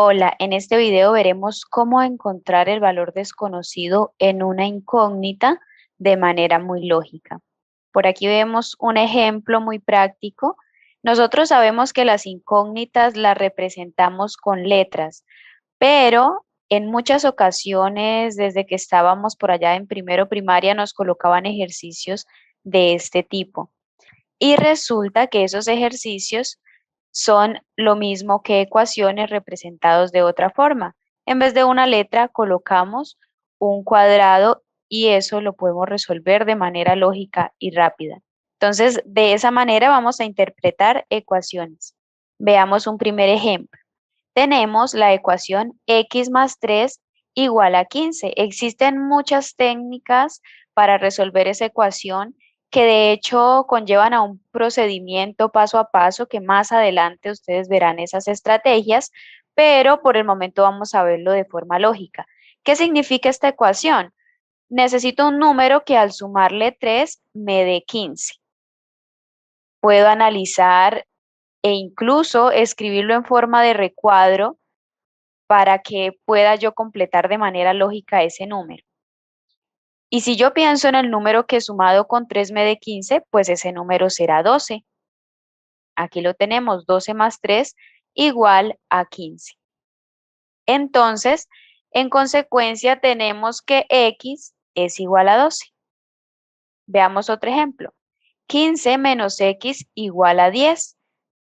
Hola, en este video veremos cómo encontrar el valor desconocido en una incógnita de manera muy lógica. Por aquí vemos un ejemplo muy práctico. Nosotros sabemos que las incógnitas las representamos con letras, pero en muchas ocasiones, desde que estábamos por allá en primero primaria, nos colocaban ejercicios de este tipo. Y resulta que esos ejercicios son lo mismo que ecuaciones representados de otra forma. En vez de una letra colocamos un cuadrado y eso lo podemos resolver de manera lógica y rápida. Entonces, de esa manera vamos a interpretar ecuaciones. Veamos un primer ejemplo. Tenemos la ecuación x más 3 igual a 15. Existen muchas técnicas para resolver esa ecuación que de hecho conllevan a un procedimiento paso a paso que más adelante ustedes verán esas estrategias, pero por el momento vamos a verlo de forma lógica. ¿Qué significa esta ecuación? Necesito un número que al sumarle 3 me dé 15. Puedo analizar e incluso escribirlo en forma de recuadro para que pueda yo completar de manera lógica ese número. Y si yo pienso en el número que sumado con 3 me dé 15, pues ese número será 12. Aquí lo tenemos, 12 más 3 igual a 15. Entonces, en consecuencia, tenemos que x es igual a 12. Veamos otro ejemplo. 15 menos x igual a 10.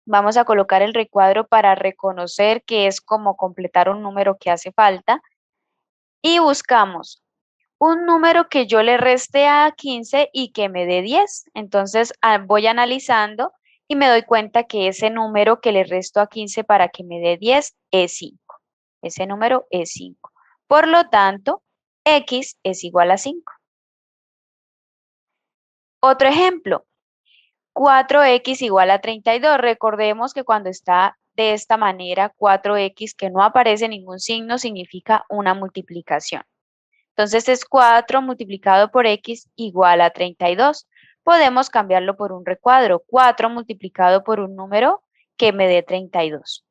Vamos a colocar el recuadro para reconocer que es como completar un número que hace falta. Y buscamos un número que yo le reste a 15 y que me dé 10. Entonces voy analizando y me doy cuenta que ese número que le resto a 15 para que me dé 10 es 5. Ese número es 5. Por lo tanto, x es igual a 5. Otro ejemplo, 4x igual a 32. Recordemos que cuando está de esta manera, 4x que no aparece ningún signo significa una multiplicación. Entonces es 4 multiplicado por x igual a 32. Podemos cambiarlo por un recuadro. 4 multiplicado por un número que me dé 32.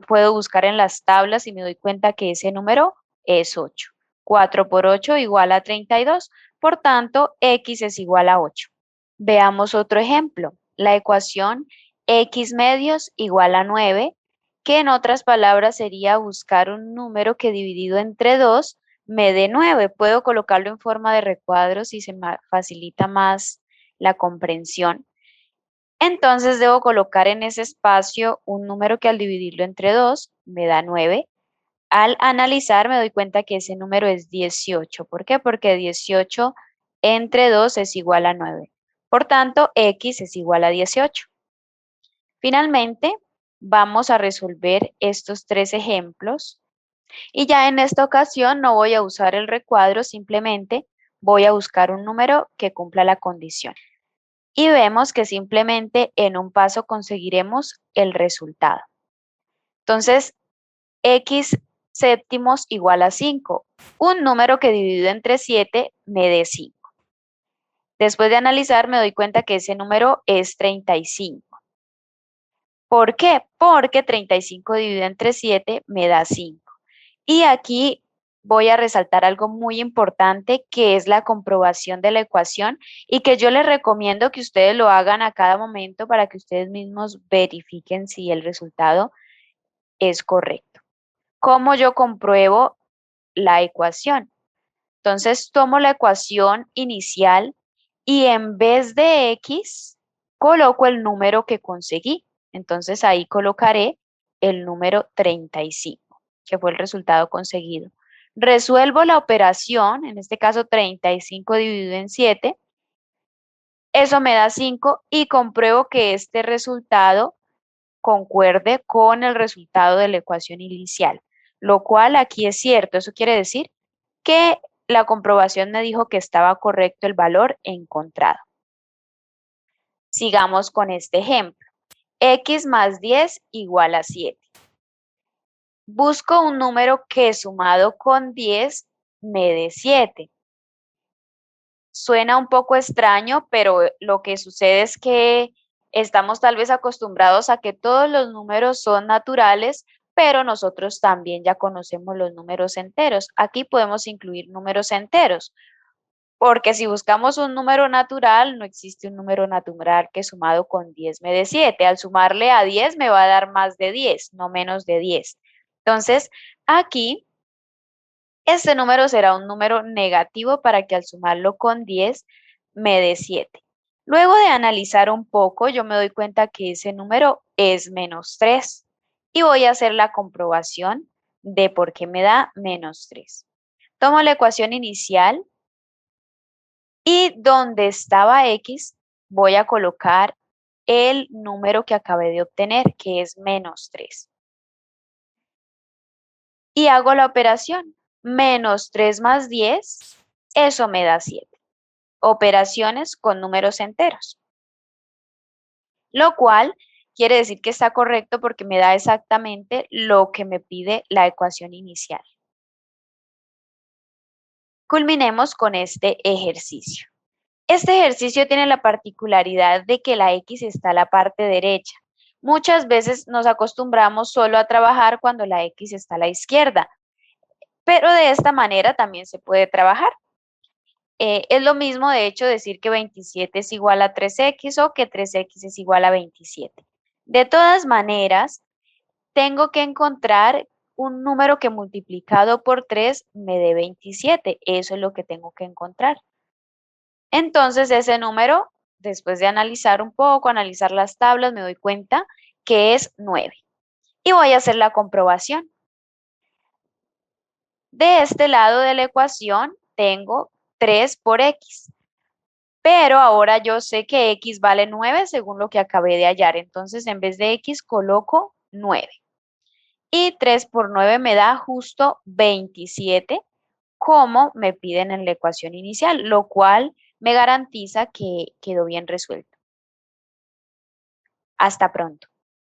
Puedo buscar en las tablas y me doy cuenta que ese número es 8. 4 por 8 igual a 32. Por tanto, x es igual a 8. Veamos otro ejemplo. La ecuación x medios igual a 9, que en otras palabras sería buscar un número que dividido entre 2 me dé 9. Puedo colocarlo en forma de recuadro si se me facilita más la comprensión. Entonces debo colocar en ese espacio un número que al dividirlo entre 2 me da 9. Al analizar me doy cuenta que ese número es 18. ¿Por qué? Porque 18 entre 2 es igual a 9. Por tanto, x es igual a 18. Finalmente, vamos a resolver estos tres ejemplos. Y ya en esta ocasión no voy a usar el recuadro, simplemente voy a buscar un número que cumpla la condición. Y vemos que simplemente en un paso conseguiremos el resultado. Entonces, x séptimos igual a 5. Un número que dividido entre 7 me dé 5. Después de analizar me doy cuenta que ese número es 35. ¿Por qué? Porque 35 dividido entre 7 me da 5. Y aquí voy a resaltar algo muy importante que es la comprobación de la ecuación y que yo les recomiendo que ustedes lo hagan a cada momento para que ustedes mismos verifiquen si el resultado es correcto. ¿Cómo yo compruebo la ecuación? Entonces tomo la ecuación inicial y en vez de x coloco el número que conseguí. Entonces ahí colocaré el número 35, que fue el resultado conseguido. Resuelvo la operación, en este caso 35 dividido en 7, eso me da 5 y compruebo que este resultado concuerde con el resultado de la ecuación inicial, lo cual aquí es cierto. Eso quiere decir que la comprobación me dijo que estaba correcto el valor encontrado. Sigamos con este ejemplo. X más 10 igual a 7. Busco un número que sumado con 10 me dé 7. Suena un poco extraño, pero lo que sucede es que estamos tal vez acostumbrados a que todos los números son naturales, pero nosotros también ya conocemos los números enteros. Aquí podemos incluir números enteros, porque si buscamos un número natural, no existe un número natural que sumado con 10 me dé 7. Al sumarle a 10 me va a dar más de 10, no menos de 10. Entonces, aquí, este número será un número negativo para que al sumarlo con 10 me dé 7. Luego de analizar un poco, yo me doy cuenta que ese número es menos 3 y voy a hacer la comprobación de por qué me da menos 3. Tomo la ecuación inicial y donde estaba x voy a colocar el número que acabé de obtener, que es menos 3. Y hago la operación. Menos 3 más 10, eso me da 7. Operaciones con números enteros. Lo cual quiere decir que está correcto porque me da exactamente lo que me pide la ecuación inicial. Culminemos con este ejercicio. Este ejercicio tiene la particularidad de que la X está a la parte derecha. Muchas veces nos acostumbramos solo a trabajar cuando la X está a la izquierda, pero de esta manera también se puede trabajar. Es lo mismo, de hecho, decir que 27 es igual a 3x o que 3x es igual a 27. De todas maneras, tengo que encontrar un número que multiplicado por 3 me dé 27. Eso es lo que tengo que encontrar. Entonces, ese número, después de analizar un poco, analizar las tablas, me doy cuenta que es 9. Y voy a hacer la comprobación. De este lado de la ecuación tengo 3 por x. Pero ahora yo sé que x vale 9 según lo que acabé de hallar. Entonces, en vez de x coloco 9. Y 3 por 9 me da justo 27, como me piden en la ecuación inicial, lo cual me garantiza que quedó bien resuelto. Hasta pronto.